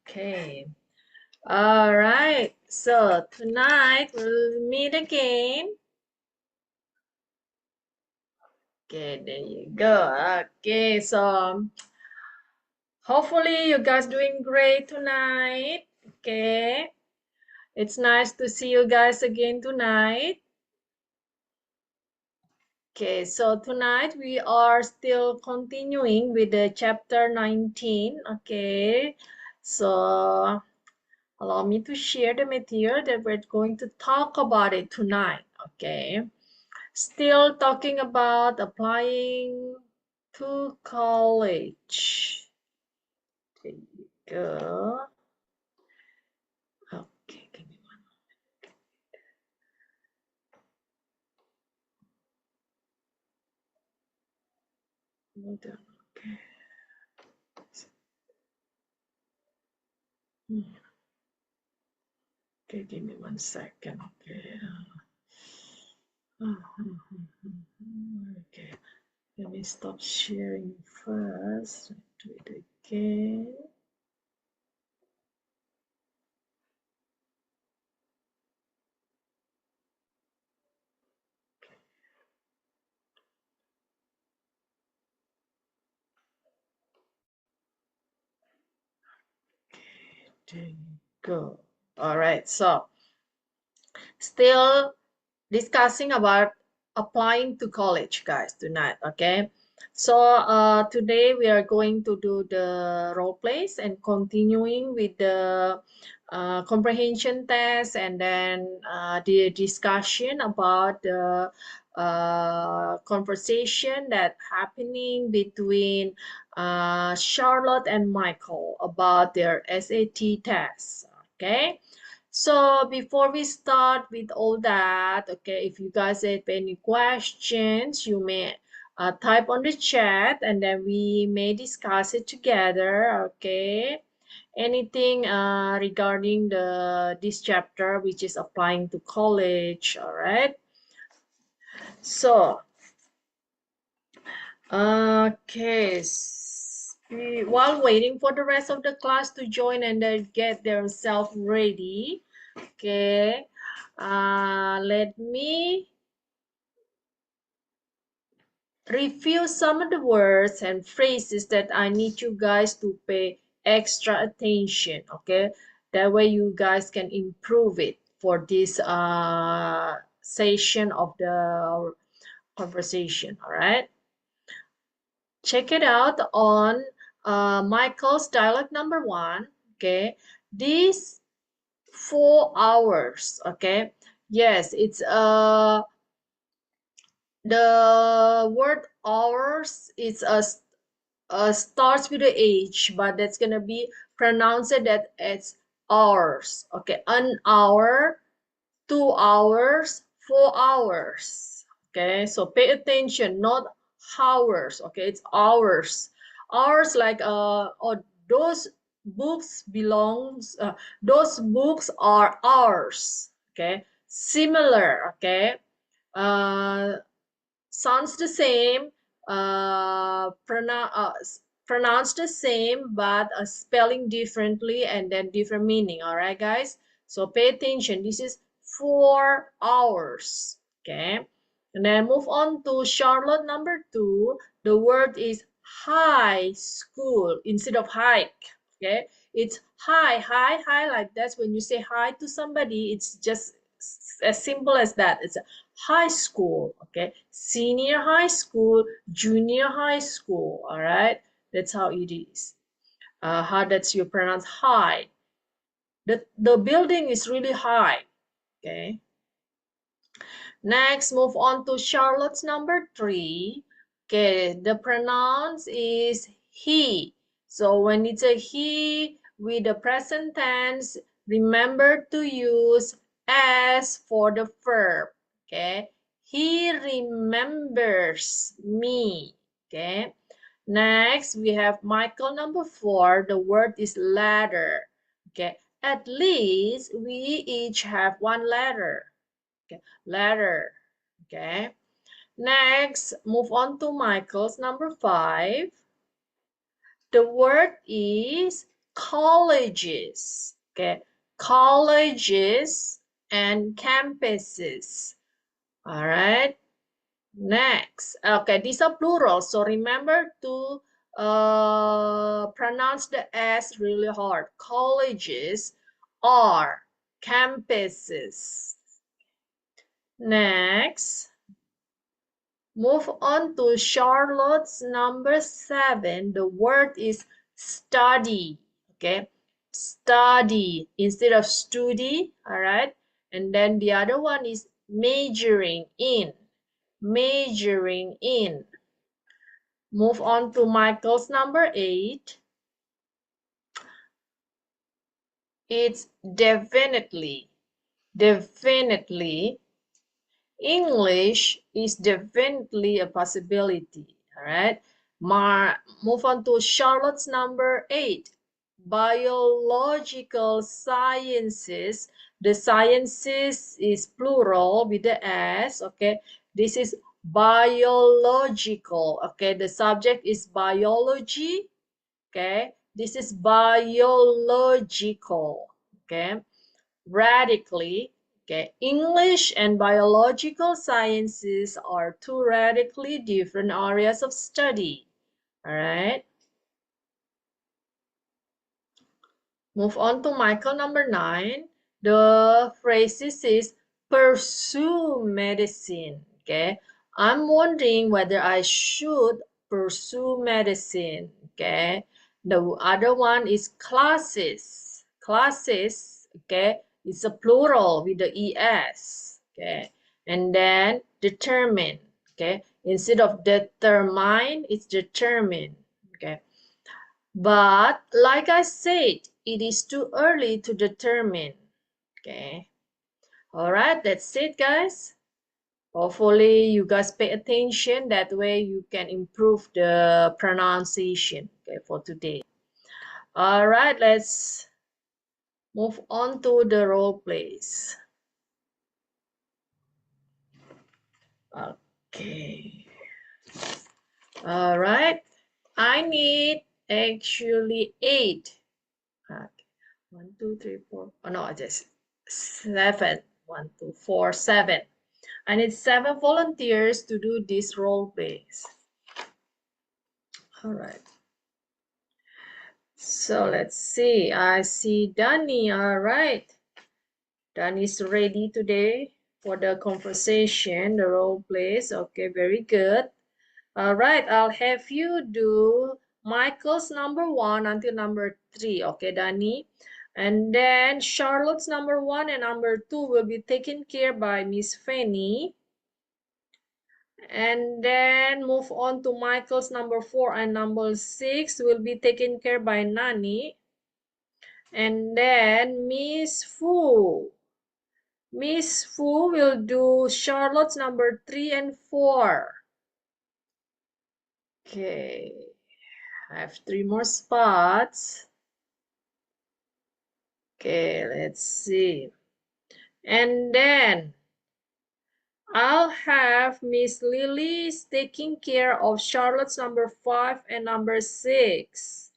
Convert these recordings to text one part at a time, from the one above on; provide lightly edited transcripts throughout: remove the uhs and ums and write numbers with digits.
Okay. All right. So tonight we'll meet again. Okay, there you go. Okay, so hopefully you guys doing great tonight. Okay. It's nice to see you guys again tonight. Okay, so tonight we are still continuing with the chapter 19. Okay, so allow me to share the material that we're going to talk about it tonight. Okay, still talking about applying to college. There you go. Okay, give me one. Hold on. Okay. Okay, give me 1 second. Okay. Okay. Let me stop sharing first. Do it again. There you go. All right. So still discussing about applying to college, guys, tonight. Okay. So today we are going to do the role plays and continuing with the comprehension test, and then the discussion about the conversation that happening between Charlotte and Michael about their SAT tests. Okay. So before we start with all that, okay, if you guys have any questions, you may type on the chat, and then we may discuss it together, okay? Anything regarding this chapter, which is applying to college, all right? So, okay, while waiting for the rest of the class to join and then get themselves ready, okay, let me review some of the words and phrases that I need you guys to pay extra attention, okay? That way you guys can improve it for this session of the conversation, all right? Check it out on Michael's dialogue number 1, okay? These 4 hours, okay? Yes, it's the word hours is starts with the H, but that's gonna be pronounced that it's hours. Okay, an hour, 2 hours, 4 hours. Okay, so pay attention, not hours. Okay, it's hours. Hours like oh, those books belongs. Those books are ours. Okay, similar. Okay, uh sounds the same, pronounced the same, but spelling differently and then different meaning. All right, guys. So pay attention. This is 4 hours. Okay. And then move on to Charlotte number 2. The word is high school instead of hike. Okay. It's high like that's when you say hi to somebody. It's just as simple as that. It's high school, okay? Senior high school, junior high school, all right? That's how it is. How that's you pronounce high. The building is really high, okay? Next, move on to Charlotte's number 3. Okay, the pronounce is he. So when it's a he with the present tense, remember to use as for the verb. Okay, he remembers me. Okay, next we have Michael number 4. The word is ladder. Okay, at least we each have one letter. Okay, letter. Okay. Next, move on to Michael's number 5. The word is colleges. Okay, colleges and campuses. All right. Next. Okay, these are plural, so remember to pronounce the S really hard. Colleges are campuses. Next. Move on to Charlotte's number 7. The word is study. Okay, study instead of study. All right, and then the other one is majoring in. Majoring in. Move on to Michael's number 8. It's definitely. Definitely. English is definitely a possibility. All right. Move on to Charlotte's number 8. Biological sciences. The sciences is plural with the S. Okay. This is biological. Okay. The subject is biology. Okay. This is biological. Okay. Radically. Okay, English and biological sciences are two radically different areas of study. All right. Move on to Michael number 9. The phrases is pursue medicine. Okay. I'm wondering whether I should pursue medicine. Okay. The other one is classes. Classes. Okay. It's a plural with the es. Okay. And then determine. Okay. Instead of determine, it's determine. Okay. But like I said, it is too early to determine. Okay. All right, that's it, guys. Hopefully you guys pay attention. That way you can improve the pronunciation, okay, for today. All right, let's move on to the role plays. Okay. All right. I need actually 8. Okay. 1, 2, 3, 4. Oh no, just 7. 1, 2, 4, 7. I need 7 volunteers to do this role plays. All right. So let's see. I see Danny. All right. Danny's ready today for the conversation, the role plays. Okay, very good. All right. I'll have you do Michael's number 1 until number 3. Okay, Danny. And then Charlotte's number 1 and number 2 will be taken care by Miss Fanny. And then move on to Michael's number 4 and number 6 will be taken care by Nani. And then Miss Fu. Miss Fu will do Charlotte's number 3 and 4. Okay. I have 3 more spots. Okay, let's see. And then I'll have Miss Lily taking care of Charlotte's number 5 and number 6.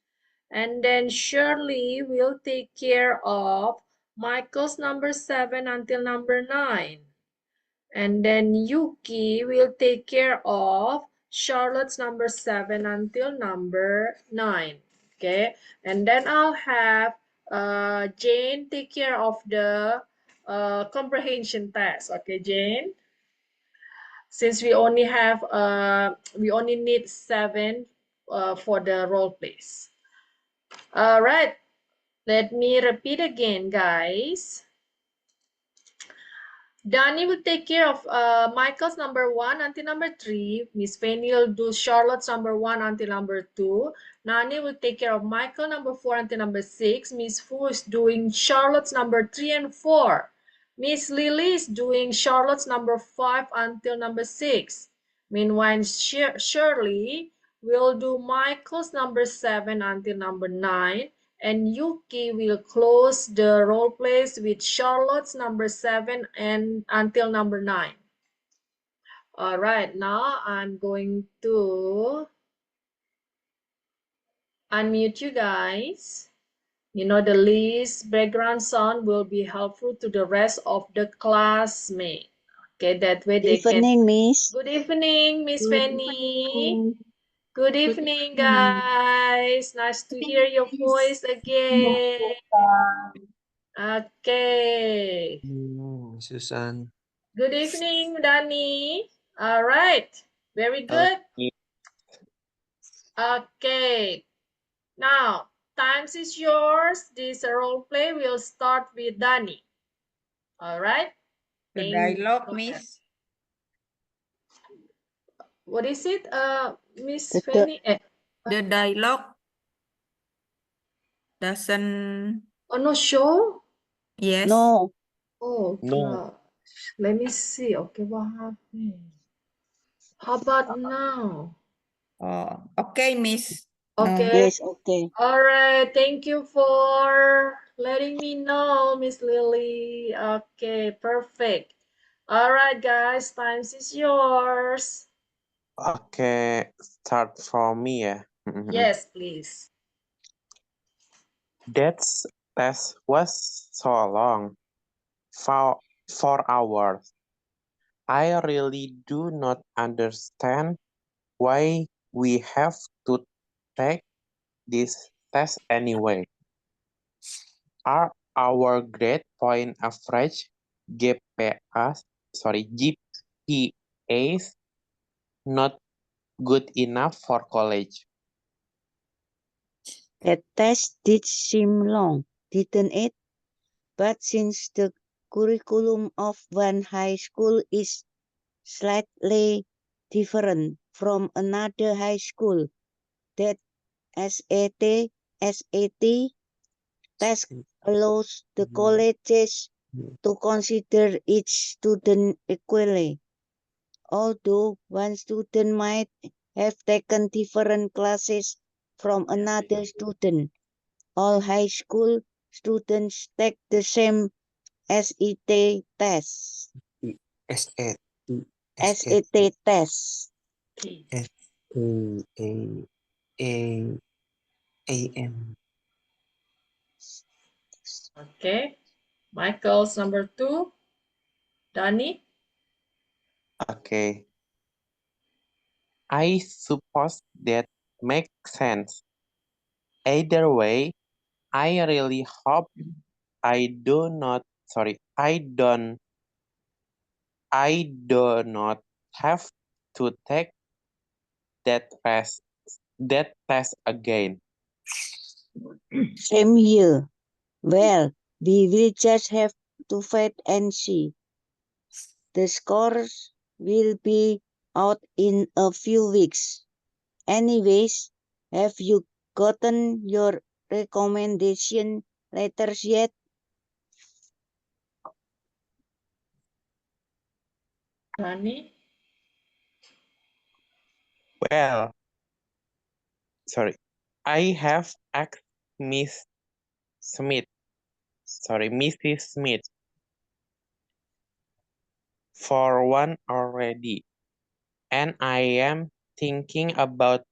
And then Shirley will take care of Michael's number 7 until number 9. And then Yuki will take care of Charlotte's number 7 until number 9. Okay. And then I'll have Jane take care of the comprehension test. Okay, Jane. Since we only have we only need 7 for the role plays. All right, let me repeat again, guys. Danny will take care of Michael's number 1 until number 3. Miss Fanny will do Charlotte's number 1 until number 2. Nani will take care of Michael number 4 until number 6. Miss Fu is doing Charlotte's number 3 and 4. Miss Lily is doing Charlotte's number 5 until number 6. Meanwhile, Shirley will do Michael's number 7 until number 9. And Yuki will close the role plays with Charlotte's number 7 and until number 9. All right, now I'm going to unmute you guys. the least background sound will be helpful to the rest of the classmate. Okay, that way they can. Evening, Miss. Good evening, Miss Good Fanny. evening. Good Good evening, evening. guys. Nice to hear your voice again. Okay. Susan. Good evening, Danny. All right. Very good. Okay. Now, times is yours. This role play will start with Danny. All right. The Thank dialogue, you. Miss. What is it, Miss The- Fanny? The dialogue doesn't. Oh, no show? Yes. No, Oh, No. gosh. Let me see. Okay, what happened? How about now? Oh, okay, Miss. Okay. yes, okay. All right. Thank you for letting me know, Miss Lily. Okay, perfect. All right, guys. Times is yours. Okay, start from me ya. Yes, please. That test was so long. 4 hours. I really do not understand why we have to take this test anyway. Are our grade point average GPAs not good enough for college? That test did seem long, didn't it? But since the curriculum of one high school is slightly different from another high school, that SAT test allows the colleges to consider each student equally. Although one student might have taken different classes from another student, all high school students take the same SAT test. SAT. SAT test. AM. Okay. Michael's number 2. Danny. Okay. I suppose that makes sense. Either way, I really hope I do not have to take that test again. Same here. Well, we will just have to wait and see. The scores will be out in a few weeks. Anyways, have you gotten your recommendation letters yet? Danny. Well, I have asked Mrs. Smith for one already, and I am thinking about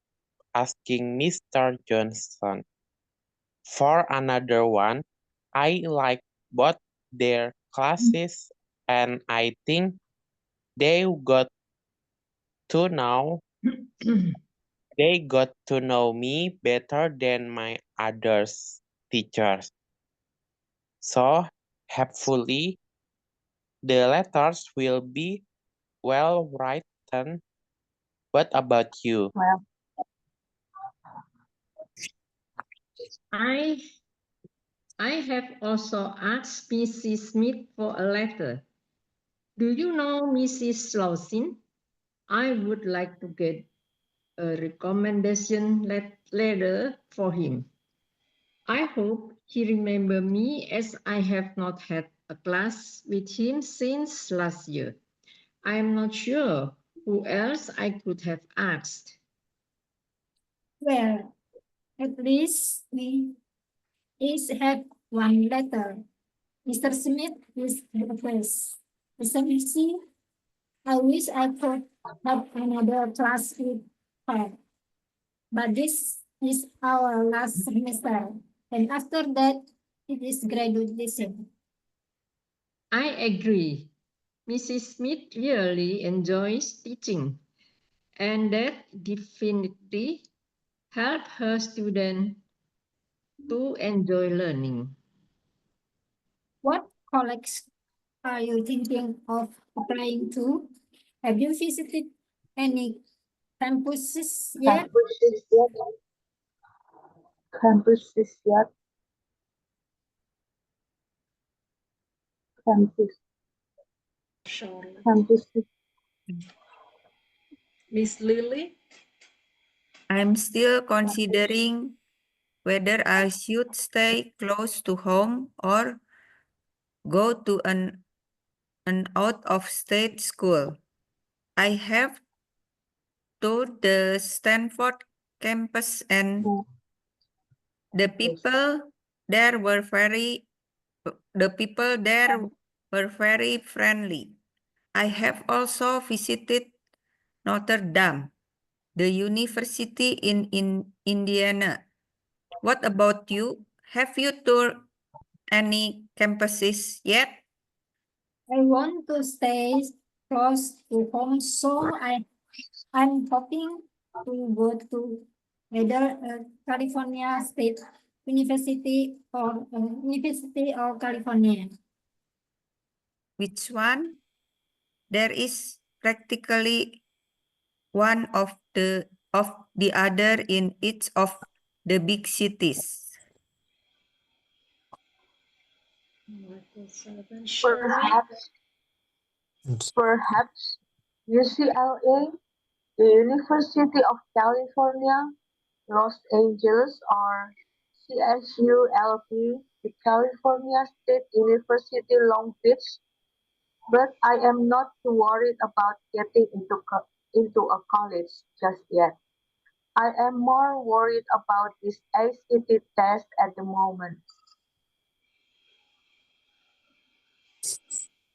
asking Mr. Johnson for another one. I like both their classes, and I think they got to know me better than my other teachers. So hopefully the letters will be well written. What about you? I have also asked Mrs. Smith for a letter. Do you know Mrs. Lawson? I would like to get a recommendation letter for him. I hope he remembers me as I have not had a class with him since last year. I am not sure who else I could have asked. Well, at least we each have one letter. Mr. Smith is the place. Mr. Missy, I wish I could have another class with her. But this is our last semester, and after that, it is graduation. I agree. Mrs. Smith really enjoys teaching, and that definitely helps her students to enjoy learning. What colleges are you thinking of applying to? Have you visited any campuses yet? Campuses yet. Charlotte. Campuses. Miss Lily? I'm still considering whether I should stay close to home or go to an out-of-state school. I have toured the Stanford campus and the people there were very friendly. I have also visited Notre Dame, the university in Indiana. What about you? Have you toured any campuses yet? I want to stay close to home, so I'm hoping to go to either California State University or University of California. Which one? There is practically one of the other in each of the big cities. Perhaps UCLA, the University of California, Los Angeles, or CSULB, the California State University, Long Beach. But I am not too worried about getting into a college just yet. I am more worried about this ACT test at the moment.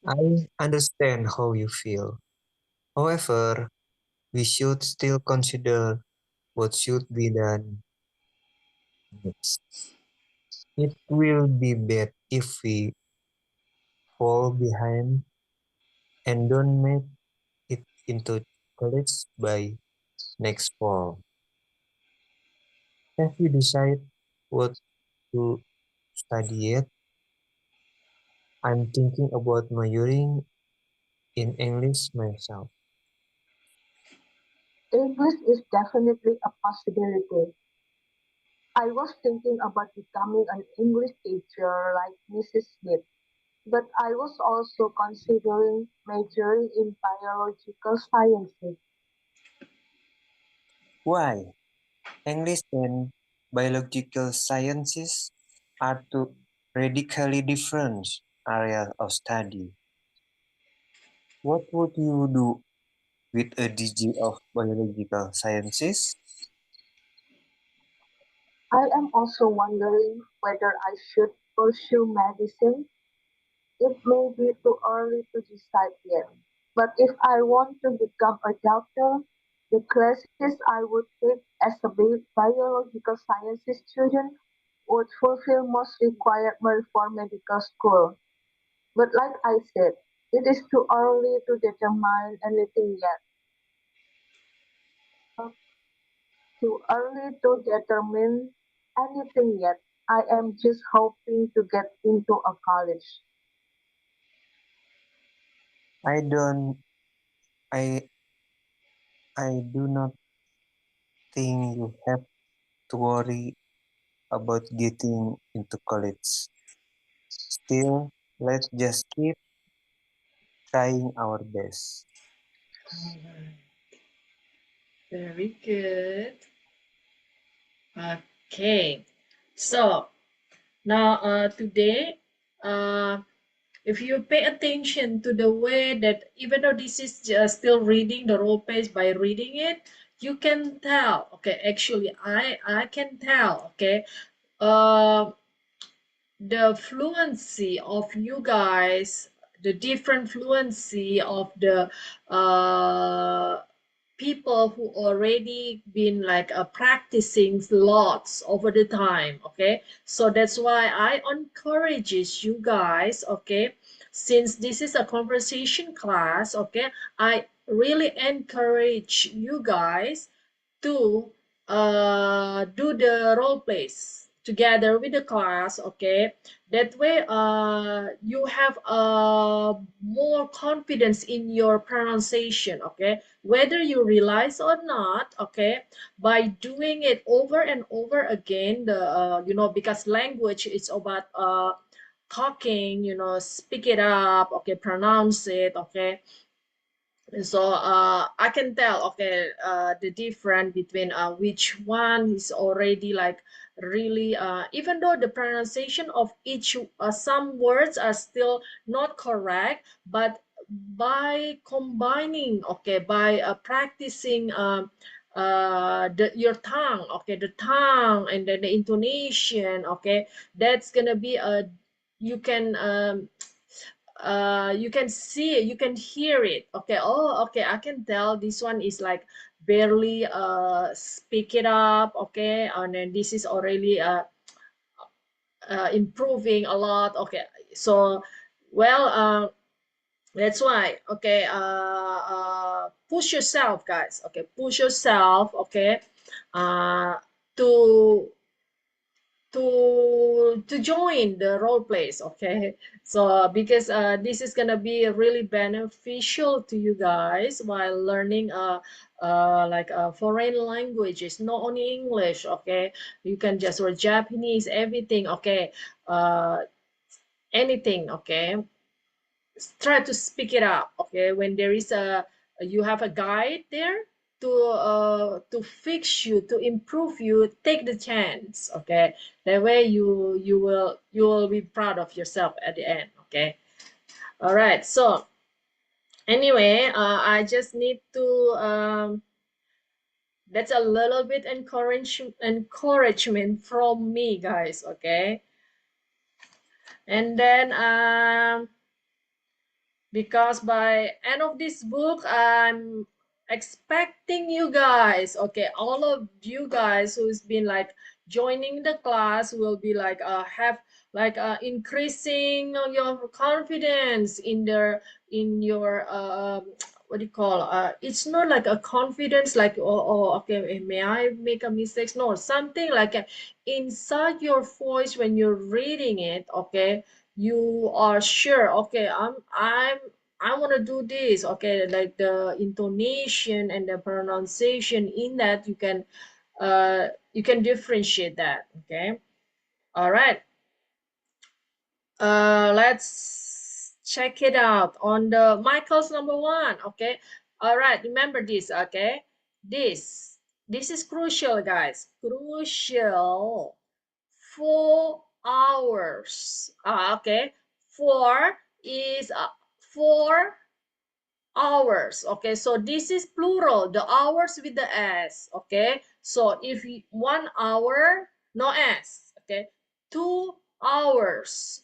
I understand how you feel. However, we should still consider what should be done next. It will be bad if we fall behind and don't make it into college by next fall. Have you decided what to study yet? I'm thinking about majoring in English myself. English is definitely a possibility. I was thinking about becoming an English teacher like Mrs. Smith, but I was also considering majoring in biological sciences. Why? English and biological sciences are two radically different areas of study. What would you do with a degree of biological sciences? I am also wondering whether I should pursue medicine. It may be too early to decide yet, but if I want to become a doctor, the classes I would take as a biological sciences student would fulfill most requirements for medical school. But like I said, it is too early to determine anything yet. Too early to determine anything yet. I am just hoping to get into a college. I don't I I do not think you have to worry about getting into college. Still, let's just keep trying our best. Very good. Okay. So now today, if you pay attention to the way that even though this is just still reading the role plays by reading it, you can tell. Okay, actually, I can tell. Okay, uh, the fluency of you guys, the different fluency of the people who already been like practicing lots over the time. Okay, so that's why I encourage you guys. Okay, since this is a conversation class, okay, I really encourage you guys to do the role plays together with the class. Okay, that way you have more confidence in your pronunciation. Okay, whether you realize or not. Okay, by doing it over and over again, the because language is about talking, speak it up, okay, pronounce it. Okay, so I can tell, okay, the difference between which one is already like really even though the pronunciation of each some words are still not correct, but by combining, okay, by practicing your tongue, okay, the tongue and then the intonation, okay, that's gonna be a you can you can see it, you can hear it. Okay, oh, okay, I can tell this one is like barely speak it up. Okay, and then this is already improving a lot. Okay, so well, that's why, okay, push yourself, guys. Okay, push yourself. Okay, uh to join the role plays. Okay, so because this is gonna be really beneficial to you guys while learning like foreign languages, not only English. Okay, you can just or Japanese, everything. Okay, anything. Okay, try to speak it up. Okay, when there is you have a guide there to fix you, to improve you, take the chance. Okay, that way you will be proud of yourself at the end. Okay, all right. So anyway, I just need to that's a little bit encouragement from me, guys. Okay, and then because by end of this book I'm expecting you guys, okay, all of you guys who's been like joining the class will be like have like increasing your confidence in their in your what do you call it's not like a confidence like okay, may I make a mistake, no, something like inside your voice when you're reading it. Okay, you are sure, okay, I want to do this. Okay, like the intonation and the pronunciation in that you can differentiate that. Okay, all right, let's check it out on the Michael's number one. Okay, all right, remember this. Okay, this is crucial, guys, crucial. 4 hours. Okay, 4 is 4 hours. Okay, so this is plural, the hours with the s. Okay, so if 1 hour, no s. Okay, 2 hours,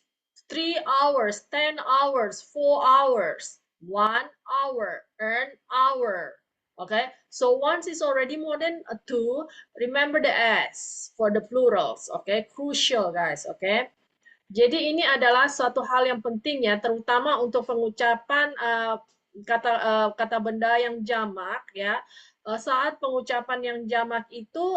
3 hours, 10 hours, 4 hours, 1 hour, an hour. Okay, so once it's already more than two, remember the s for the plurals. Okay, crucial, guys. Okay, jadi ini adalah suatu hal yang penting ya, terutama untuk pengucapan kata benda yang jamak ya. Saat pengucapan yang jamak itu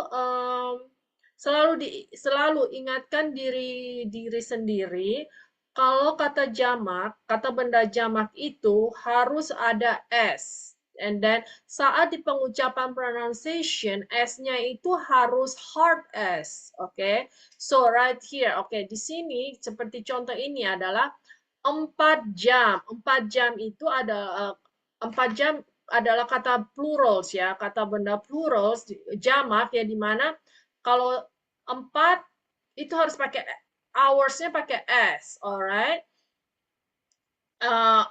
selalu ingatkan diri sendiri kalau kata jamak, kata benda jamak itu harus ada s. And then saat di pengucapan pronunciation, s-nya itu harus hard s. Oke. So right here, oke, di sini seperti contoh ini adalah 4 jam. 4 jam itu ada 4 jam adalah kata plurals ya, kata benda plurals jamak ya, di mana kalau 4 itu harus pakai hours-nya pakai s, alright.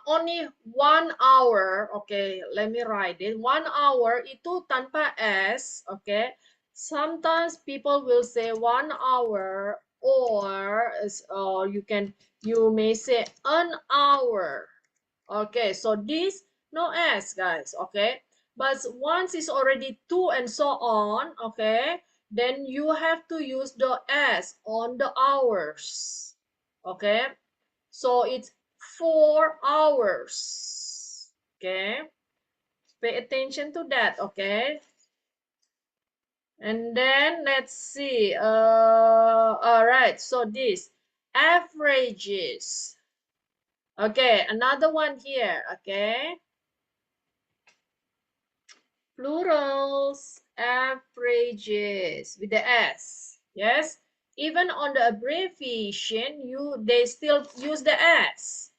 Only 1 hour, okay, let me write it. 1 hour itu tanpa s, okay. Sometimes people will say 1 hour, or you may say an hour. Okay, so this no s, guys. Okay, But once it's already 2 and so on, okay, then you have to use the S on the hours. Okay, so it's 4 hours. Okay, pay attention to that. Okay, and then let's see. All right, so this averages. Okay, another one here. Okay, plurals, averages with the S. Yes, even on the abbreviation, they still use the S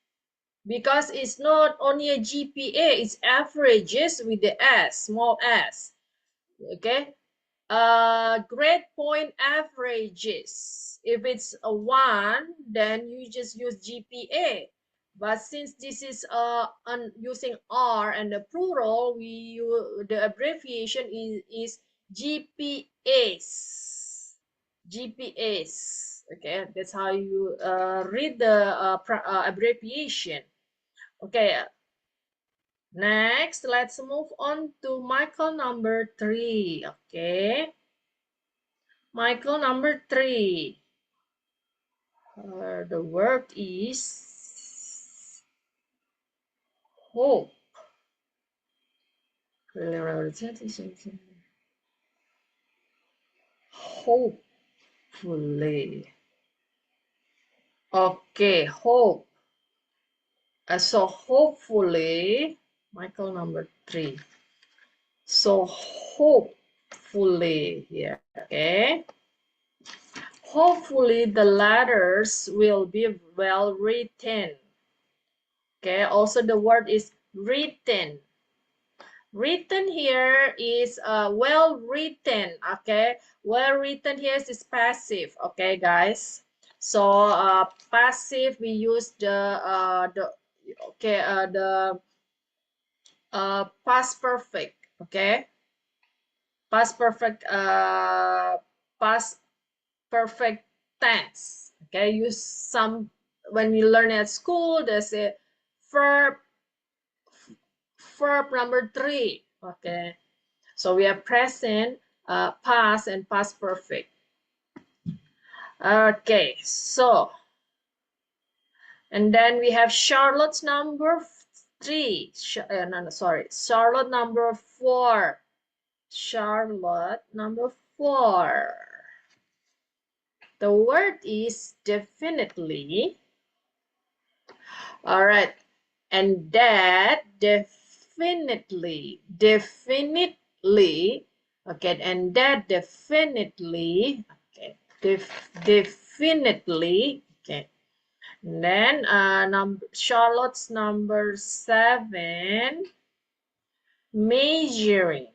because it's not only a GPA, it's averages with the S, small s. Okay, grade point averages. If it's a 1, then you just use GPA. But since this is using R and the plural, the abbreviation is GPAs. GPAs. Okay, that's how you read the abbreviation. Okay. Next, let's move on to Michael number 3. Okay. Michael number 3. The word is hope. Hopefully. Okay, hope. So hopefully, Michael number 3. So hopefully here, okay. Hopefully the letters will be well written. Okay, also the word is written. Written here is well written. Okay, well written here is passive. Okay, guys. So passive we use the past perfect. Okay, past perfect past perfect tense. Okay, use some when you learn at school. There's a verb number 3. Okay, so we have present, past, and past perfect. Okay, so and then we have Charlotte's number 3. Charlotte number 4. Charlotte number 4. The word is definitely. All right, and that definitely. Okay, and that definitely. Okay, definitely. Okay, and then Charlotte's number 7. Measuring.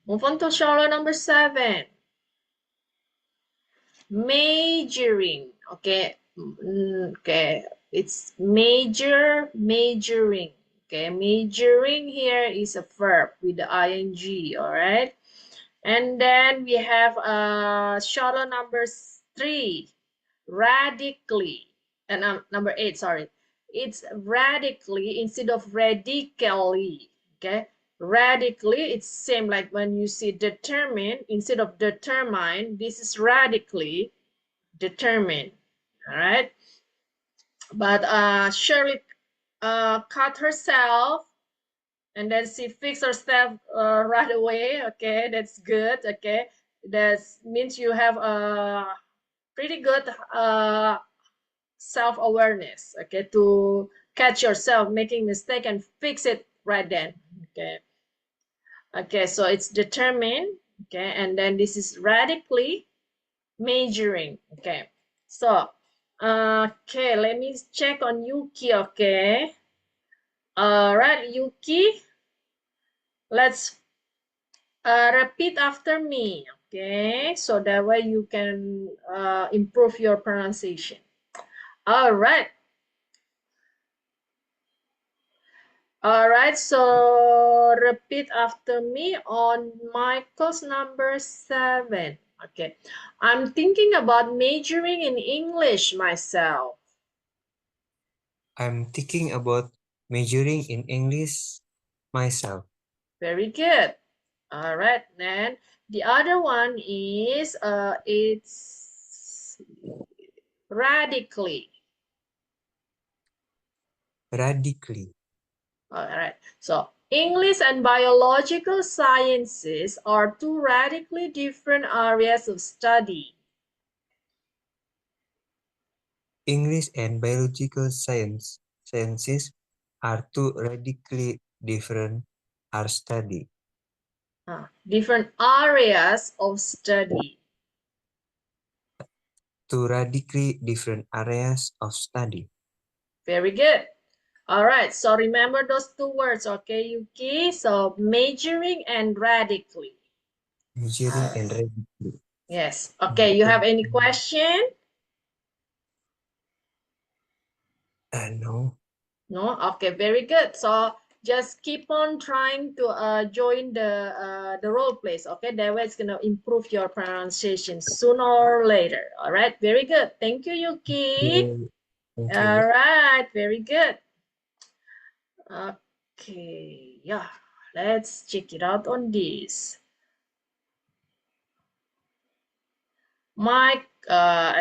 Move on to Charlotte number 7. Measuring. Okay. Okay. It's measuring. Okay. Measuring here is a verb with the ing. All right. And then we have Charlotte number 3. Radically. And number 8, sorry. It's radically instead of radically. Okay. Radically, it's same like when you see determine instead of determine. This is radically determine. All right. But Shirley cut herself and then she fixed herself right away. Okay, that's good. Okay, that means you have a pretty good self-awareness. Okay, to catch yourself making mistake and fix it right then. Okay. Okay, so it's determined. Okay, and then this is radically measuring. Okay, so okay, let me check on Yuki. Okay, all right, Yuki, let's repeat after me. Okay, so that way you can improve your pronunciation. All right. All right, so repeat after me on Michael's number 7. Okay, I'm thinking about majoring in English myself. I'm thinking about majoring in English myself. Very good. All right, then the other one is it's radically. Radically. All right. So English and biological sciences are two radically different areas of study. English and biological sciences are two radically different are study. Different areas of study. Two radically different areas of study. Very good. All right, so remember those two words, okay, Yuki? So majoring and radically. Majoring and radically. Yes. Okay, you have any question? No. No? Okay, very good. So just keep on trying to join the role plays, okay? That way it's going to improve your pronunciation sooner or later. All right, very good. Thank you, Yuki. Thank All you. right, very good. Okay, yeah, let's check it out on this.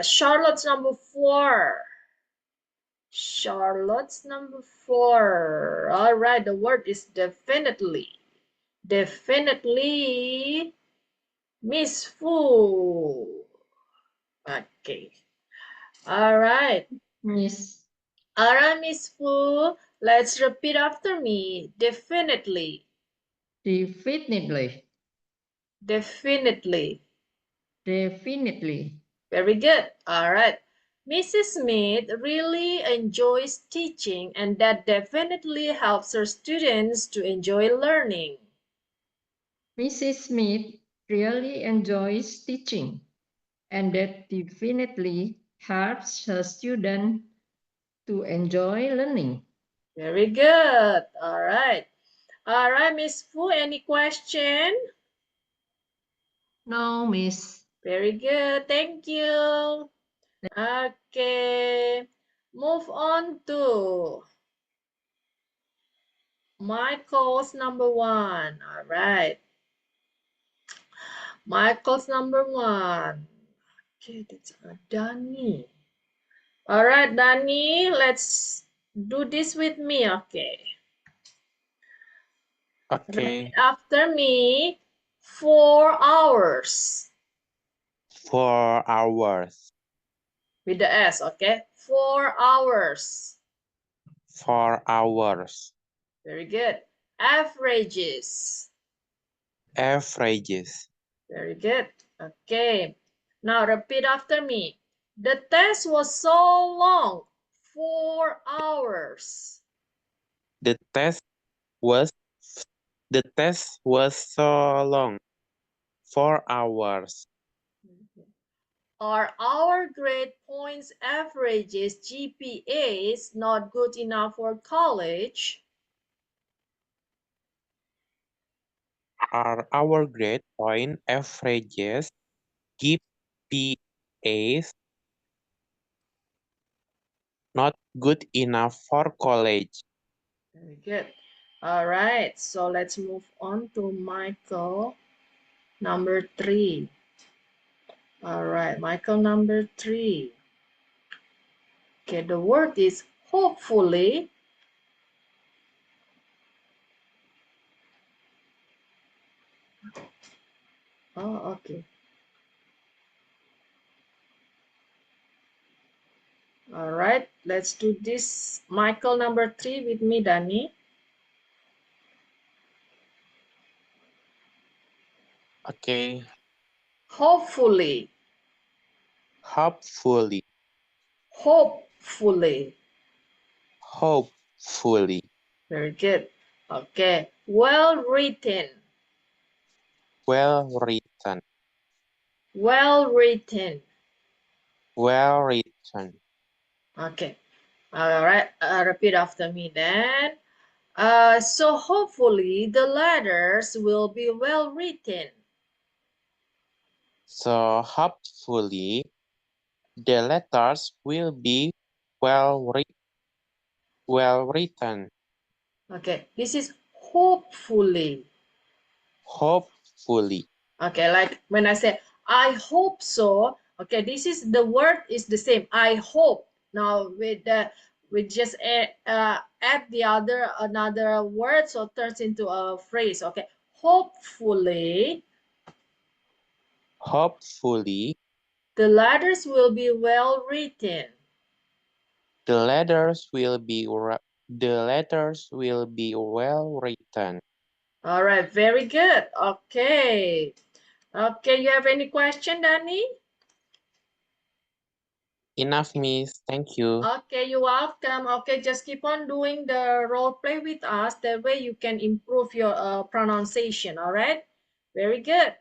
Charlotte's number 4. Charlotte's number 4. All right, the word is definitely. Definitely Miss Fu. Okay. All right. Miss. All right, Miss Fu. Let's repeat after me. Definitely. Definitely. Definitely. Definitely. Very good. All right. Mrs. Smith really enjoys teaching, and that definitely helps her students to enjoy learning. Mrs. Smith really enjoys teaching, and that definitely helps her students to enjoy learning. Very good. All right. All right, Miss Fu, any question? No, Miss. Very good. Thank you. Okay. Move on to Michael's number 1. All right. Michael's number 1. Okay, that's Dani. All right, Dani, let's do this with me, okay? Okay. Repeat after me. 4 hours. 4 hours. With the S, okay? 4 hours. 4 hours. Very good. Averages. Averages. Very good. Okay. Now repeat after me. The test was so long. 4 hours. The test was so long. 4 hours. Are our grade points averages GPAs not good enough for college? Are our grade point averages GPAs not good enough for college? Very good. All right, so let's move on to Michael number 3. All right, Michael number 3. Okay, the word is hopefully. Oh, okay. All right, let's do this. Michael number 3 with me, Dani. Okay. Hopefully. Hopefully. Hopefully. Hopefully. Very good. Okay. Well written. Well written. Well written. Well written. Okay. All right. Repeat after me then. So hopefully the letters will be well written. So hopefully the letters will be well written. Okay. This is Hopefully. Hopefully. Okay, like when I say, I hope so. Okay, this is the word is the same. I hope. Now we just add the another word, so it turns into a phrase. Okay, hopefully. Hopefully. The letters will be well written. The letters will be well written. All right, very good. Okay. Okay, you have any question, Danny? Enough, Miss. Thank you. Okay, you're welcome. Okay, just keep on doing the role play with us. That way you can improve your pronunciation. All right. Very good.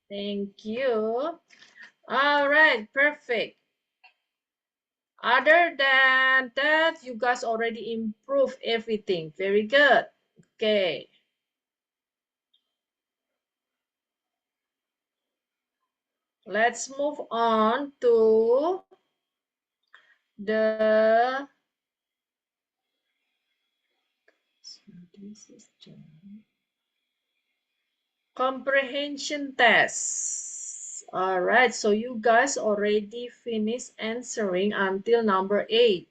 Thank you. All right, perfect. Other than that, you guys already improved everything. Very good. Okay. Let's move on to the comprehension test. All right, so you guys already finished answering until number 8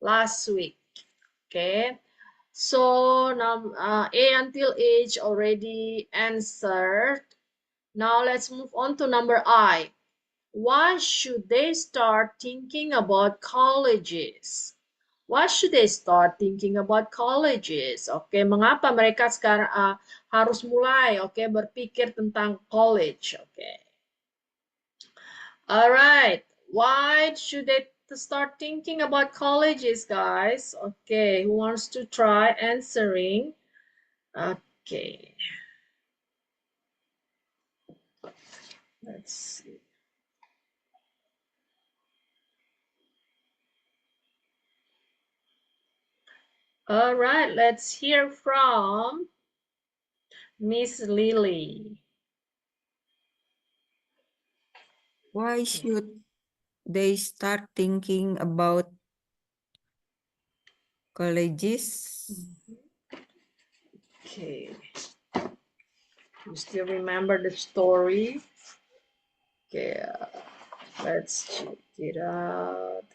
last week. Okay, so now A until H already answered. Now let's move on to number I. Why should they start thinking about colleges? Why should they start thinking about colleges? Oke, mengapa mereka sekarang harus mulai berpikir tentang college? Oke. Alright, why should they start thinking about colleges, guys? Okay, who wants to try answering? Okay. Let's see. All right, let's hear from Miss Lily. Why should they start thinking about colleges? Okay. You still remember the story? Okay, let's check it out.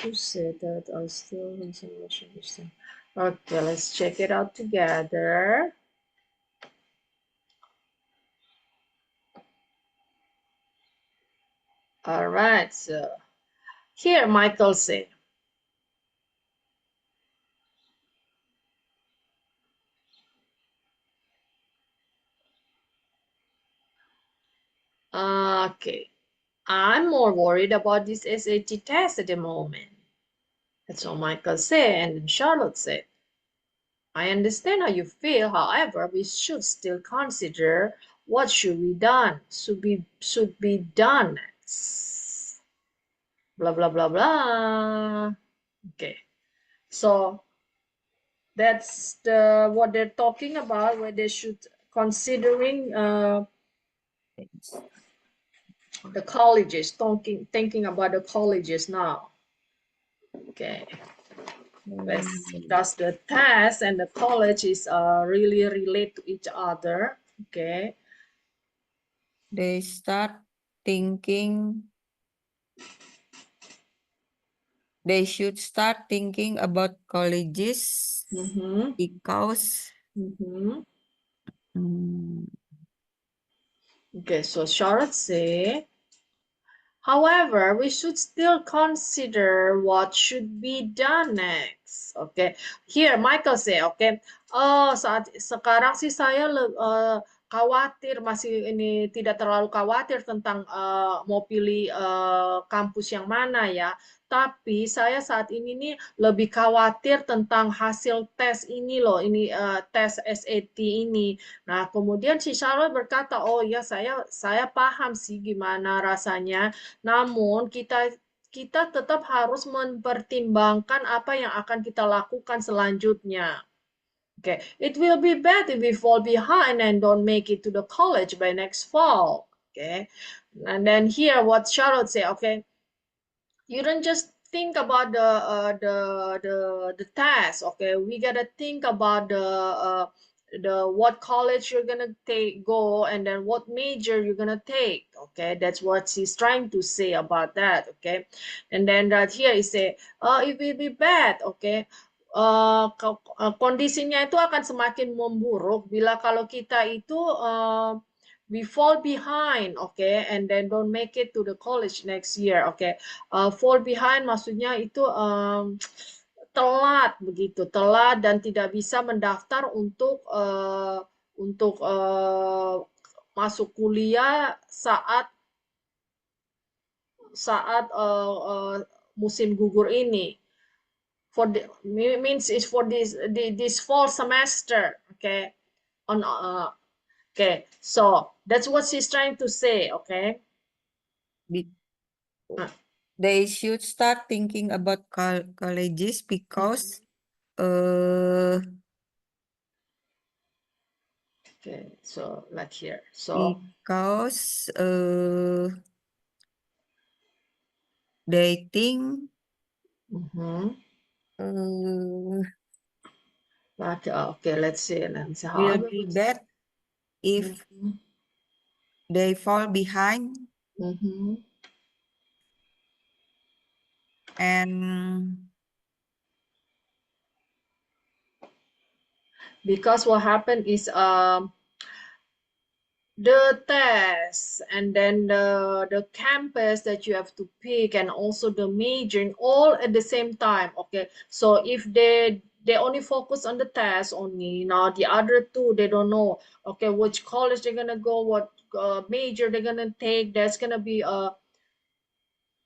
Who said that? I still in some understand. Okay, let's check it out together. All right, so here Michael said, okay, I'm more worried about this SAT test at the moment. That's what Michael said, and then Charlotte said, I understand how you feel, however, we should still consider what should be done, should be done next. Blah blah blah blah. Okay, so that's what they're talking about, where they should considering the colleges, thinking about the colleges now. Okay. Does the test and the college is really relate to each other? Okay. They start thinking. They should start thinking about colleges because. Okay, so Charlotte say, however, we should still consider what should be done next. Okay, here Michael say, okay, oh saat sekarang sih saya khawatir, masih ini tidak terlalu khawatir tentang mau pilih kampus yang mana ya. Tapi saya saat ini nih lebih khawatir tentang hasil tes ini loh, ini tes SAT ini. Nah, kemudian si Charlotte berkata, oh ya saya paham sih gimana rasanya. Namun kita tetap harus mempertimbangkan apa yang akan kita lakukan selanjutnya. Okay, it will be bad if we fall behind and don't make it to the college by next fall. Okay, and then here what Charlotte say, okay, you don't just think about the task. Okay, we gotta think about the what college you're gonna go, and then what major you're gonna take. Okay, that's what she's trying to say about that. Okay, and then right here is say, it will be bad. Okay, kondisinya itu akan semakin memburuk bila kalau kita itu we fall behind, okay, and then don't make it to the college next year. Okay, fall behind maksudnya itu telat begitu, telat dan tidak bisa mendaftar untuk masuk kuliah saat musim gugur ini. For the means is for this fall semester. Okay, on okay, so that's what she's trying to say. Okay, They should start thinking about colleges because okay, so like here, so because they think like okay, let's see how will be bad if they fall behind. And because what happened is the test and then the campus that you have to pick and also the majoring all at the same time. Okay, so if they only focus on the test only, now the other two they don't know, okay, which college they're gonna go, what major they're gonna take. That's gonna be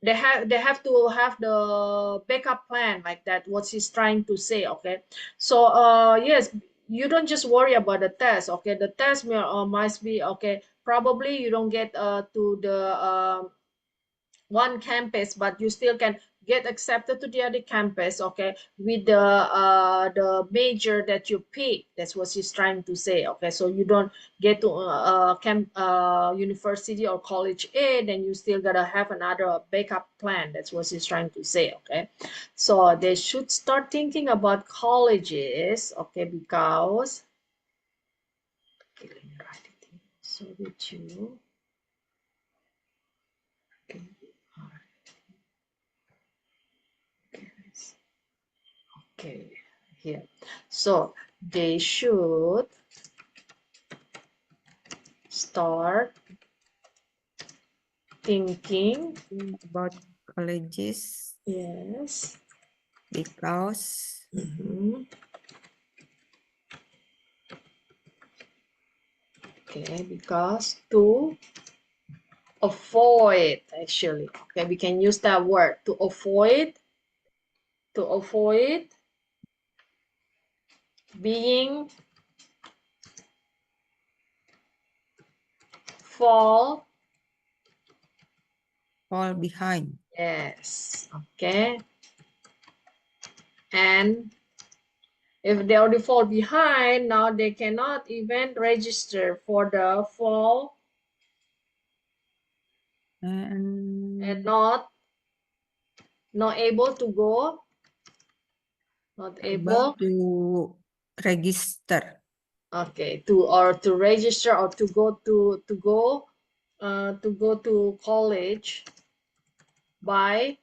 they have to have the backup plan, like that what she's trying to say. Okay, so yes, you don't just worry about the test. Okay, the test must be okay, probably you don't get to the one campus, but you still can get accepted to the other campus, okay, with the major that you pick. That's what she's trying to say. Okay, so you don't get to university or college A, then you still gotta have another backup plan. That's what she's trying to say. Okay, so they should start thinking about colleges. Okay, because okay, let me write it here. So with you. Okay. All right. Okay, here. So they should start thinking about colleges. Yes. Because okay, because to avoid, actually, okay, we can use that word, to avoid being fall behind. Yes, okay. And if they already fall behind, now they cannot even register for the fall and not able to go, not able to register. Okay, to register or to go to college by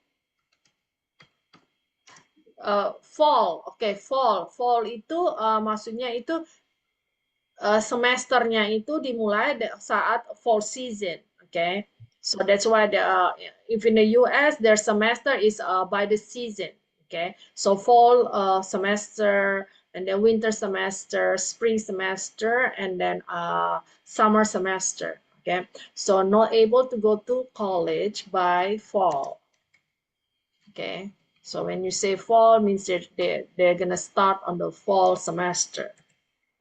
fall. Okay, fall itu maksudnya itu semesternya itu dimulai saat fall season. Okay, so that's why if in the US their semester is by the season. Okay, so fall semester, and then winter semester, spring semester, and then summer semester. Okay, so not able to go to college by fall. Okay, so when you say fall, means they're gonna start on the fall semester.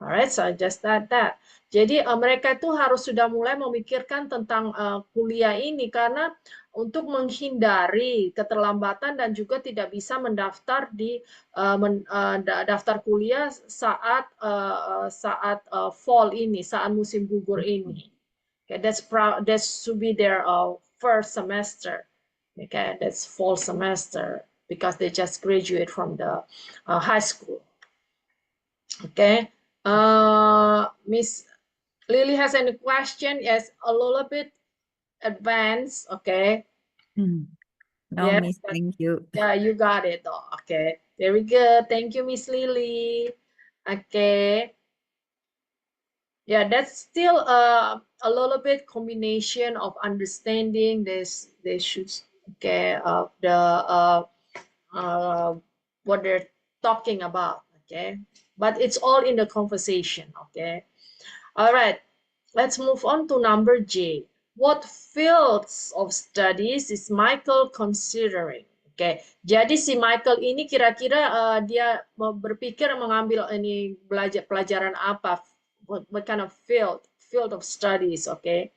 Alright, so I just add that. Jadi mereka itu harus sudah mulai memikirkan tentang kuliah ini, karena untuk menghindari keterlambatan dan juga tidak bisa mendaftar di daftar kuliah saat fall ini, saat musim gugur ini. Okay, that should be their first semester. Okay, that's fall semester. because they just graduate from the high school. Okay. Miss Lily has any question? Yes, a little bit advanced. Okay. No, Yes, Miss, but thank you. yeah, you got it though. Okay, very good. Thank you, Miss Lily. Okay. Yeah, that's still a little bit combination of understanding this. They should okay of the what they're talking about. Okay, but it's all in the conversation. Okay. All right. Let's move on to number J. What fields of studies is Michael considering? Oke, jadi si Michael ini kira-kira dia berpikir mengambil ini belajar pelajaran apa? What kind of field of studies? Oke.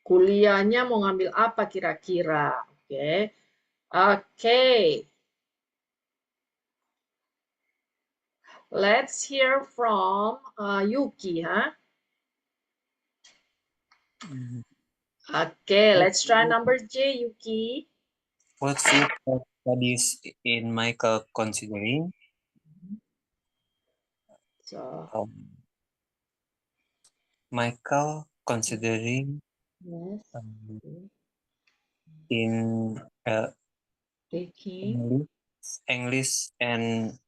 Kuliahnya mau ngambil apa kira-kira? Oke. Oke. Let's hear from Yuki, huh? Okay, let's try number J, Yuki. What field of studies in Michael considering? So, Michael considering yes. in Taking. English and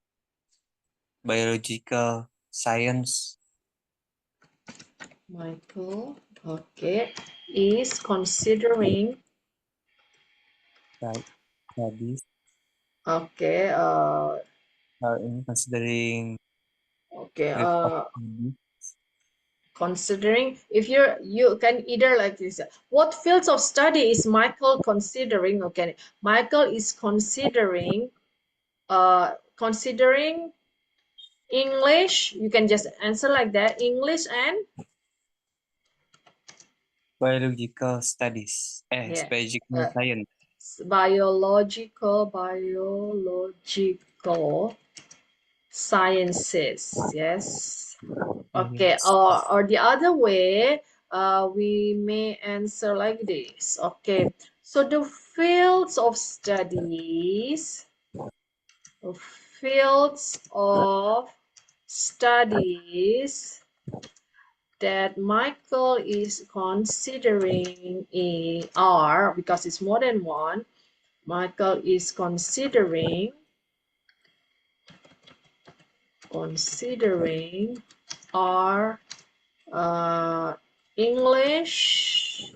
biological science. Michael, okay, is considering. Studies. Okay. Considering. Okay. Considering, if you can either like this, what fields of study is Michael considering? Okay, Michael is considering considering English. You can just answer like that, English and Biological studies. yeah, Biological science. biological sciences. Yes. Okay. Or the other way, we may answer like this. Okay. So the fields of studies that Michael is considering are, because it's more than one, Michael is considering are English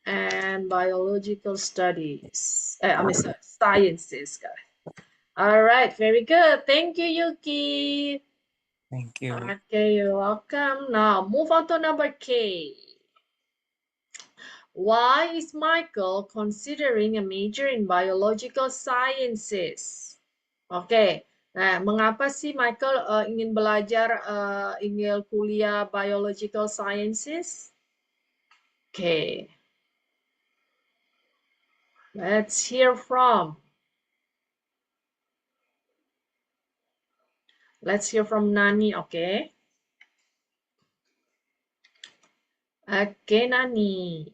and biological studies. I mean, sciences, guys. All right, very good. Thank you, Yuki. Thank you. Okay, you're welcome. Now, move on to number K. Why is Michael considering a major in biological sciences? Oke, nah mengapa sih Michael ingin belajar, ingin kuliah biological sciences? Oke, let's hear from. Let's hear from Nani, okay? Okay, Nani.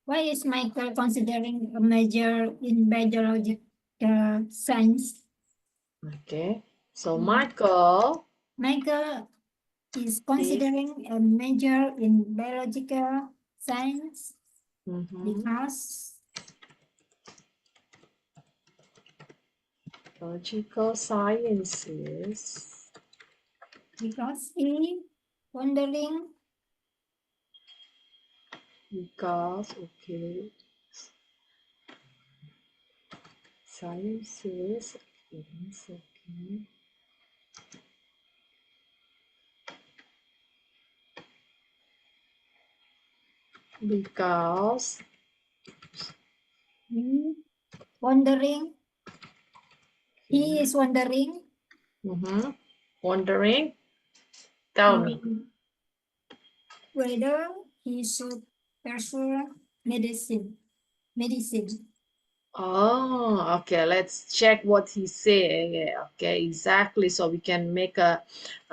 Why is Michael considering a major in biological science? Okay, so Michael is considering a major in biological science because biological sciences. Because he wondering. Because, okay. Sciences. Okay. Because Wondering. He is wondering. Wondering. Tell me. Whether he should pursue medicine. Oh, okay. Let's check what he's saying. Yeah, okay, exactly. So we can make a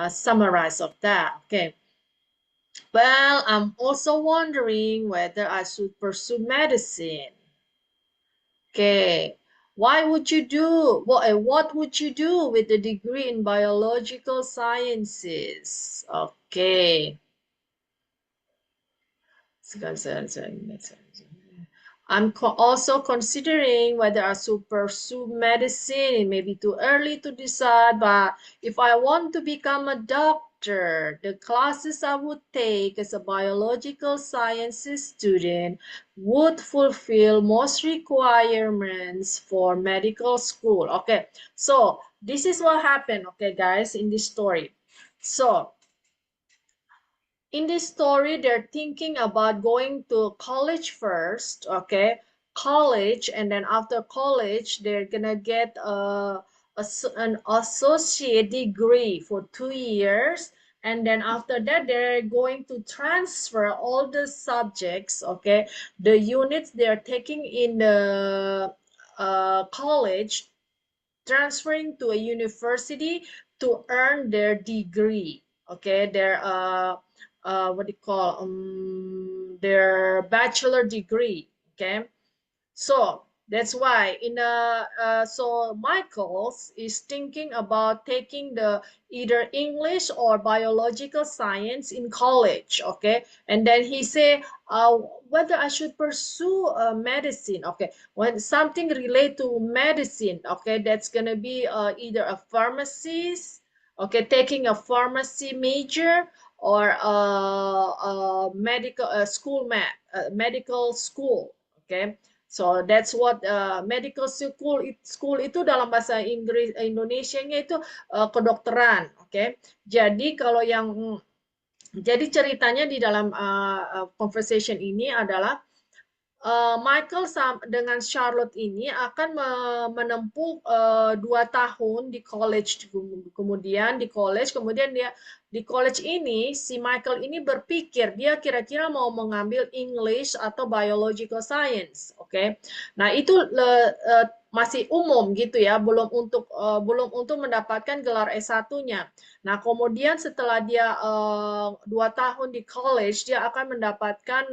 summarize of that. Okay. Well, I'm also wondering whether I should pursue medicine. Okay. What would you do with the degree in biological sciences? Okay. I'm also considering whether I should pursue medicine. It may be too early to decide, but if I want to become a doctor, the classes I would take as a biological sciences student would fulfill most requirements for medical school. Okay, so this is what happened, okay, guys, in this story. So in this story, they're thinking about going to college first, okay? College, and then after college, they're gonna get an associate degree for 2 years. And then after that, they're going to transfer all the subjects, okay? The units they're taking in the college, transferring to a university to earn their degree, okay, their what do you call their bachelor degree, okay. So that's why so Michaels is thinking about taking the either English or biological science in college, okay. And then he say whether I should pursue medicine, okay. When something relate to medicine, okay, that's gonna be either a pharmacist, okay, taking a pharmacy major, or medical school, okay. So that's what medical school itu dalam bahasa Inggris Indonesianya itu kedokteran, oke. Okay? Jadi kalau yang jadi ceritanya di dalam conversation ini adalah Michael dengan Charlotte ini akan menempuh 2 tahun di college, kemudian dia di college ini si Michael ini berpikir dia kira-kira mau mengambil English atau biological science, oke. Nah itu masih umum gitu ya, belum untuk mendapatkan gelar S1-nya. Nah kemudian setelah dia 2 tahun di college dia akan mendapatkan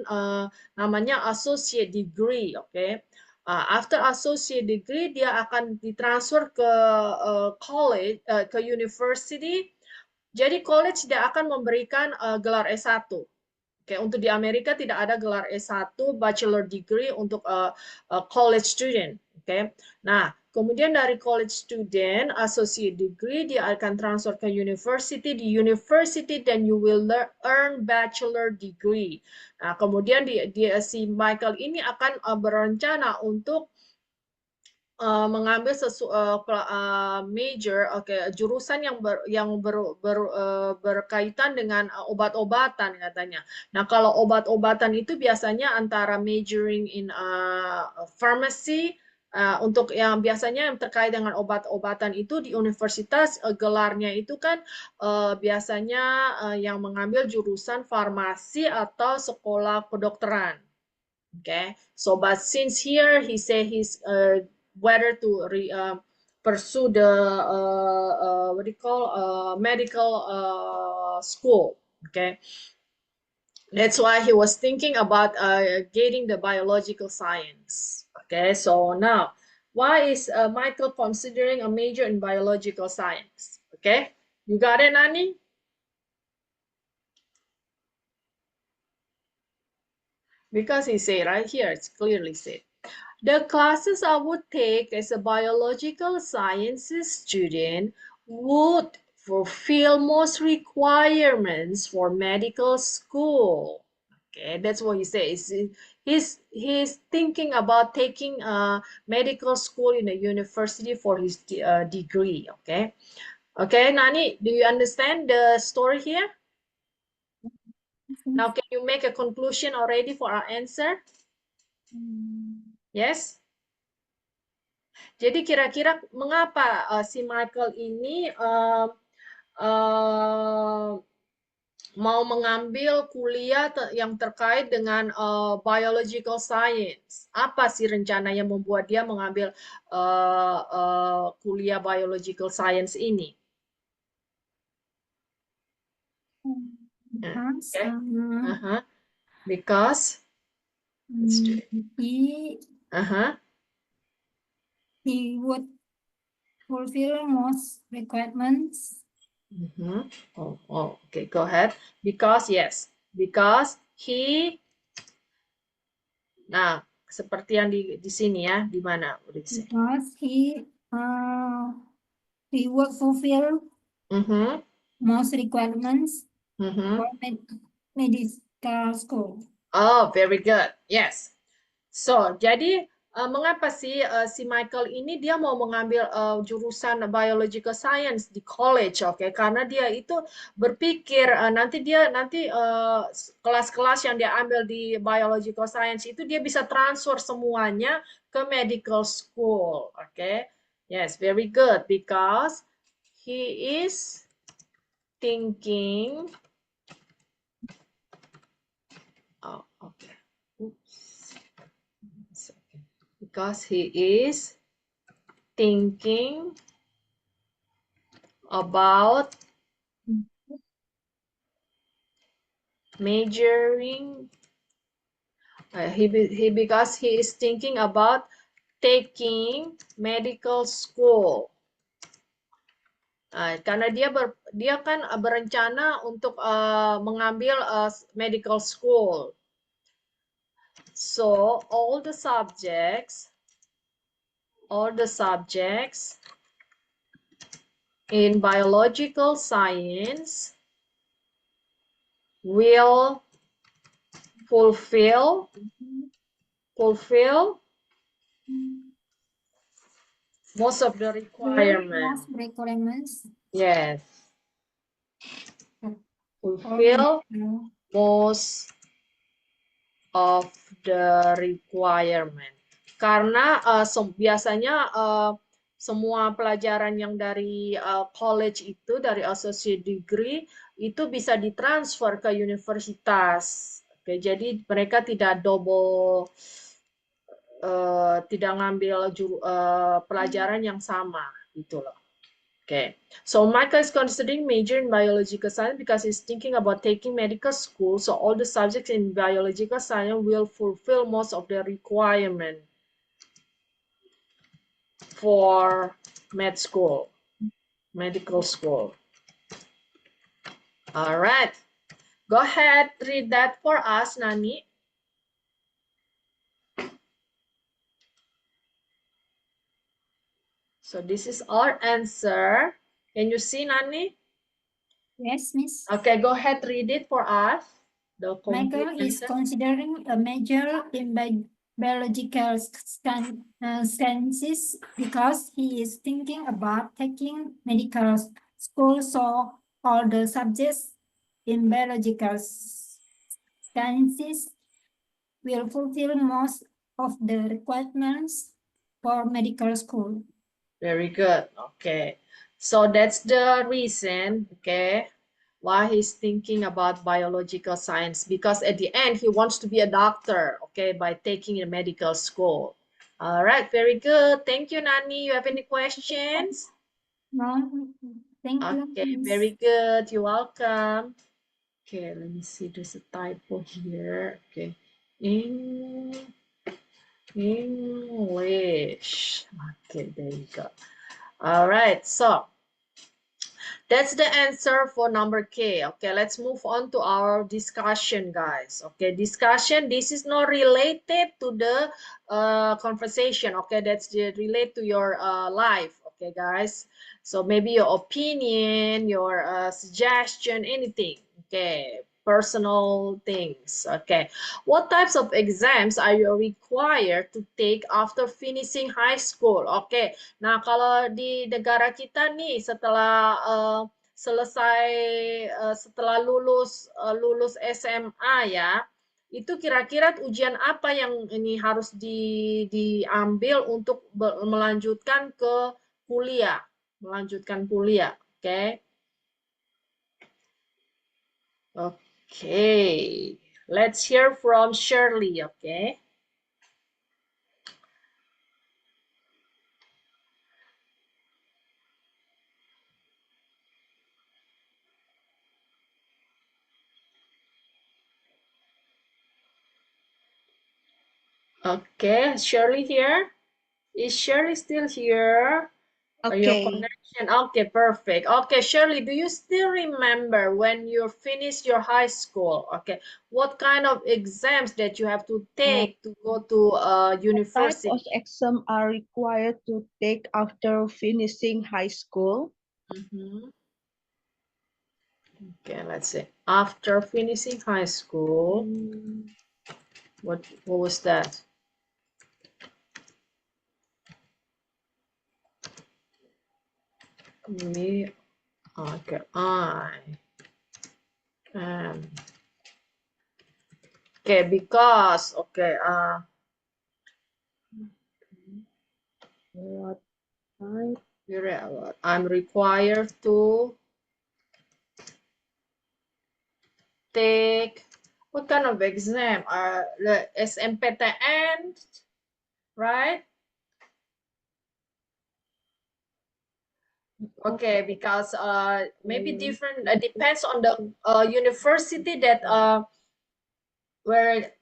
namanya associate degree, oke. Okay? After associate degree dia akan ditransfer ke college, ke university. Jadi college tidak akan memberikan gelar S1. Oke, untuk di Amerika tidak ada gelar S1 bachelor degree untuk college student, oke. Nah, kemudian dari college student associate degree dia akan transfer ke university, di university then you will earn bachelor degree. Nah, kemudian si Michael ini akan berencana untuk mengambil major, jurusan yang berkaitan dengan obat-obatan katanya. Nah, kalau obat-obatan itu biasanya antara majoring in pharmacy, untuk yang biasanya yang terkait dengan obat-obatan itu di universitas gelarnya itu kan biasanya yang mengambil jurusan farmasi atau sekolah kedokteran. Okay, so but since here he say he's whether to pursue the what do you call medical school, okay. That's why he was thinking about getting the biological science, okay. So now why is Michael considering a major in biological science? Okay, you got it, Nani? Because he say right here, it's clearly said. The classes I would take as a biological sciences student would fulfill most requirements for medical school. Okay, that's what he says. He's thinking about taking a medical school in a university for his degree. Okay, okay, Nani, do you understand the story here? Now, can you make a conclusion already for our answer? Yes. Jadi kira-kira mengapa si Michael ini mau mengambil kuliah yang terkait dengan biological science? Apa sih rencana yang membuat dia mengambil kuliah biological science ini? Because, Okay. Because let's do it. he would fulfill most requirements. Okay, go ahead. Because yes, because he. Nah, seperti yang di sini ya, di mana? Because he would fulfill most requirements for medical school. Oh, very good. Yes. So, jadi mengapa sih si Michael ini dia mau mengambil jurusan biological science di college, oke? Karena dia itu berpikir nanti kelas-kelas yang dia ambil di biological science itu dia bisa transfer semuanya ke medical school, oke? Yes, very good because he is thinking. Oh, okay. Oops. Because he is thinking about majoring. Because he is thinking about taking medical school. Karena dia kan berencana untuk mengambil medical school. So all the subjects in biological science will fulfill most of the requirements. Yes. Fulfill most of the requirement. Karena biasanya semua pelajaran yang dari college itu, dari associate degree, itu bisa ditransfer ke universitas. Oke, jadi mereka tidak double, tidak ngambil pelajaran yang sama, gitu loh. Okay, so Michael is considering major in biological science because he's thinking about taking medical school. So all the subjects in biological science will fulfill most of the requirement for medical school. All right, go ahead, read that for us, Nani. So this is our answer. Can you see, Nani? Yes, Miss. Okay, go ahead, read it for us. Michael is considering a major in biological sciences because he is thinking about taking medical school. So all the subjects in biological sciences will fulfill most of the requirements for medical school. Very good. Okay, so that's the reason, okay, why he's thinking about biological science, because at the end he wants to be a doctor, okay, by taking a medical school. All right, very good. Thank you, Nani. You have any questions? No, thank you. Okay, very good. You're welcome. Okay, let me see. There's a typo here. Okay, English. Okay, there you go. All right, so that's the answer for number K. Okay, let's move on to our discussion, guys. Okay, discussion. This is not related to the conversation. Okay, that's relate to your life. Okay, guys. So maybe your opinion, your suggestion, anything. Okay, personal things. Okay, what types of exams are you required to take after finishing high school? Okay, nah kalau di negara kita nih setelah setelah lulus SMA ya, itu kira-kira ujian apa yang ini harus diambil untuk melanjutkan ke kuliah, oke? Okay, let's hear from Shirley, okay? Okay, Shirley here? Is Shirley still here? Your connection. Okay, perfect. Okay, Shirley, do you still remember when you finished your high school? Okay, what kind of exams that you have to take to go to Type university? of exam are required to take after finishing high school? Mhm. Okay, let's see. After finishing high school, what was that? Me, okay, okay, because, okay, What type? I'm required to take, what kind of exam? The SMPTN, right? Okay, because maybe different, depends on the university that we're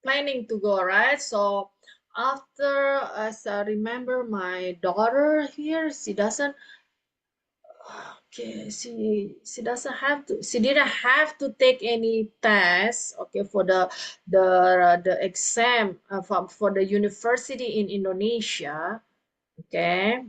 planning to go, right? So after, as I remember, my daughter here, she doesn't, okay, she doesn't have to, she didn't have to take any test, okay, for the exam for the university in Indonesia, okay.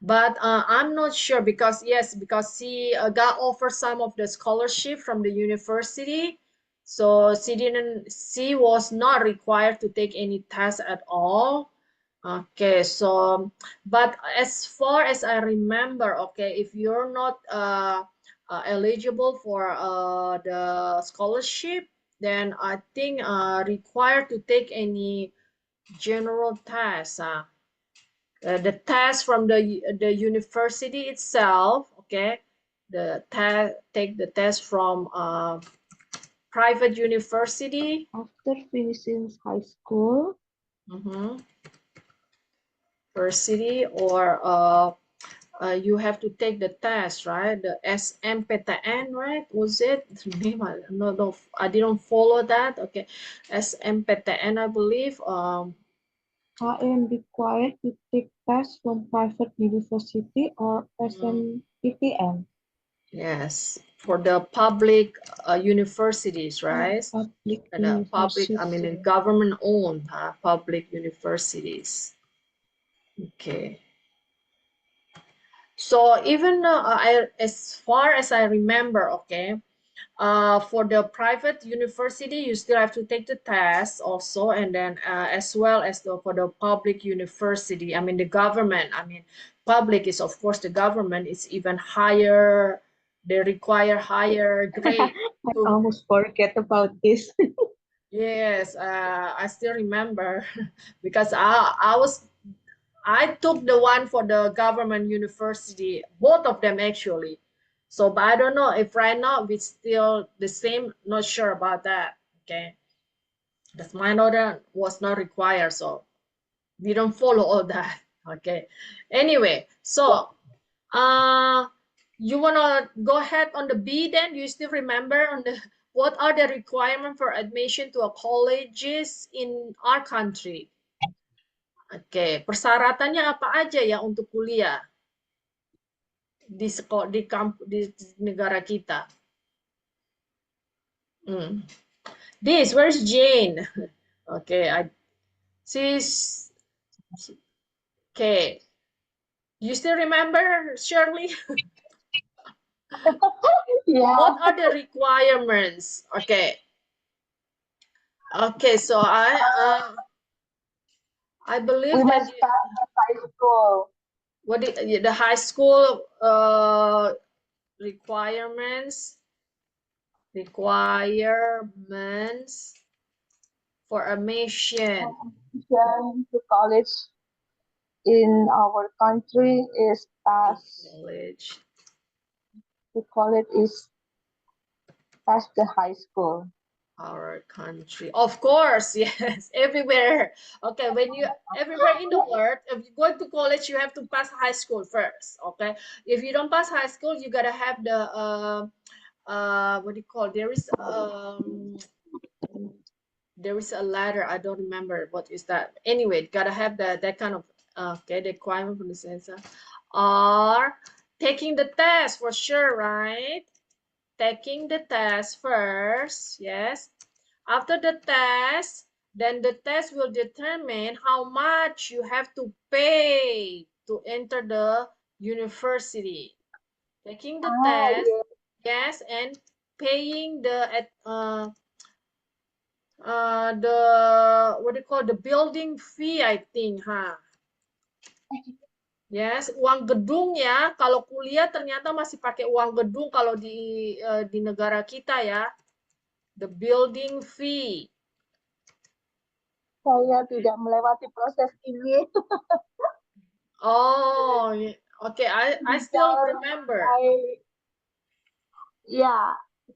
But I'm not sure because yes, because she got offered some of the scholarship from the university, so she was not required to take any test at all. Okay, so but as far as I remember, okay, if you're not eligible for the scholarship, then I think required to take any general test. The test from the university itself, okay, take the test from private university. After finishing high school, University, or you have to take the test, right? The SMPTN, right? Was it the name? No, I didn't follow that. Okay, SMPTN, I believe. I am required to take tests from private university or SMPTN. Yes, for the public universities, right? Public The public, I mean, university. government-owned public universities. Okay. So even as far as I remember, okay, for the private university, you still have to take the test also, and then as well as for the public university, I mean the government, I mean public is of course the government, is even higher, they require higher grade. I almost forget about this. Yes, I still remember because I took the one for the government university, both of them actually. So, but I don't know if right now it's still the same. Not sure about that. Okay, that's mine order was not required, so we don't follow all that. Okay. Anyway, so you wanna go ahead on the B then? You still remember on the what are the requirements for admission to a colleges in our country? Oke, persyaratannya apa aja ya untuk kuliah di di negara kita? This, where's Jane? Okay, she's okay. You still remember, Shirley? Yeah. What are the requirements? Okay. Okay, so I believe We that must pass the high school. what the high school requirements for admission. Admission to college in our country is pass. College. The college is pass the high school. Our country, of course, yes, everywhere. Okay, when you everywhere in the world, if you go to college, you have to pass high school first. Okay, if you don't pass high school, you gotta have the what do you call? There is There is a letter, I don't remember what is that. Anyway, gotta have that kind of okay, the requirement from the censor. Or taking the test for sure, right? Taking the test first, yes. After the test, then the test will determine how much you have to pay to enter the university. Taking the test, yes, and paying the what do you call, the building fee, I think, Yes, uang gedung ya. Kalau kuliah ternyata masih pakai uang gedung kalau di negara kita ya. The building fee. Saya tidak melewati proses ini. Oh, okay. I still remember.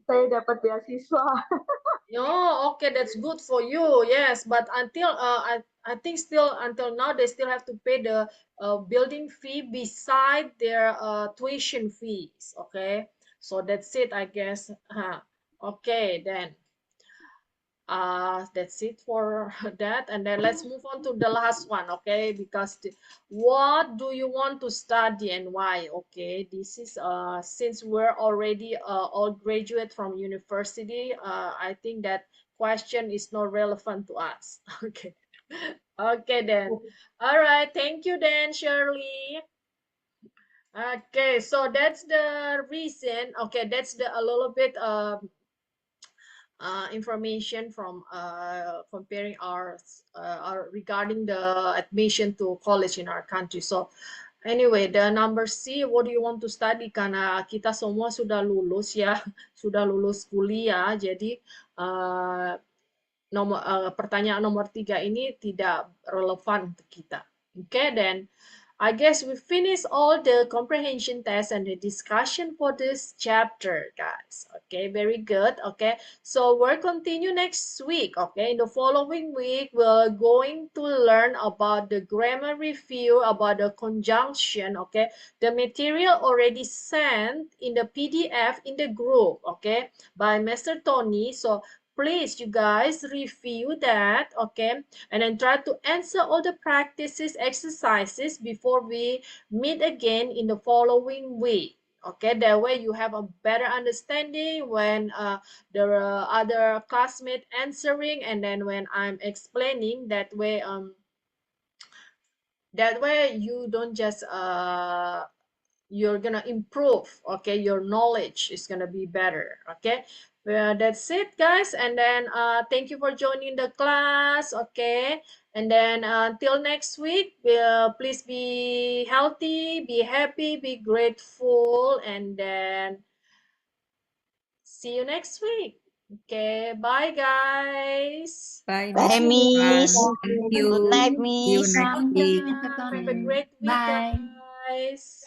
Saya dapat beasiswa. Oh, okay, that's good for you. Yes, but until I think still until now they still have to pay the building fee beside their tuition fees. Okay, so that's it, I guess. Okay, then. That's it for that, and then let's move on to the last one, okay? Because what do you want to study and why? Okay, this is since we're already all graduate from university, I think that question is not relevant to us. Okay. Okay then. All right, thank you then, Shirley. Okay, so that's the reason. Okay, that's the a little bit information from comparing our regarding the admission to college in our country. So anyway, the number C, what do you want to study? Karena kita semua sudah lulus ya, sudah lulus kuliah, jadi pertanyaan nomor 3 ini tidak relevan untuk kita. Okay, then I guess we finished all the comprehension test and the discussion for this chapter, guys. Okay, very good. Okay, so we'll continue next week. Okay, in the following week, we're going to learn about the grammar review, about the conjunction. Okay, the material already sent in the PDF in the group. Okay, by Mr. Tony. So please, you guys, review that, okay? And then try to answer all the practices, exercises before we meet again in the following week. Okay, that way you have a better understanding when the other classmate answering, and then when I'm explaining, that way you don't just you're gonna improve, okay? Your knowledge is gonna be better, okay? Well, that's it, guys, and then thank you for joining the class, okay? And then until next week, please be healthy, be happy, be grateful, and then see you next week. Okay, bye, guys. Bye, Bye, Miss. Miss. Thank you. Good night, See you Miss. next Welcome, week. Mr. Have a Tony. great week, Bye. guys.